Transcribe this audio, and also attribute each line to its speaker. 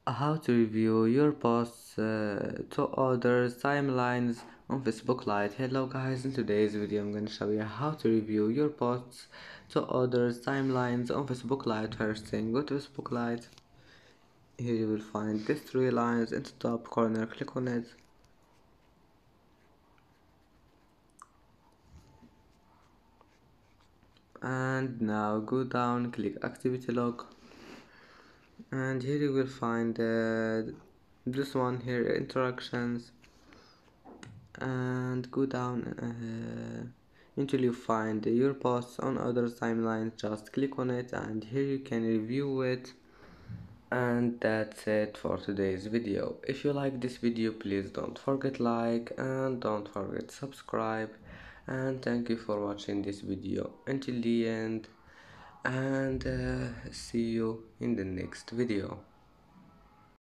Speaker 1: How to review your posts to others timelines on Facebook Lite. Hello guys, in today's video I'm going to show you how to review your posts to others timelines on Facebook Lite. First thing, go to Facebook Lite. Here you will find these three lines in the top corner. Click on it. And now go down, click activity log, and here you will find this one here, interactions, and go down until you find your posts on other timelines. Just click on it and here you can review it. And that's it for today's video. If you like this video, please don't forget like and don't forget subscribe, and thank you for watching this video until the end, and see you in the next video.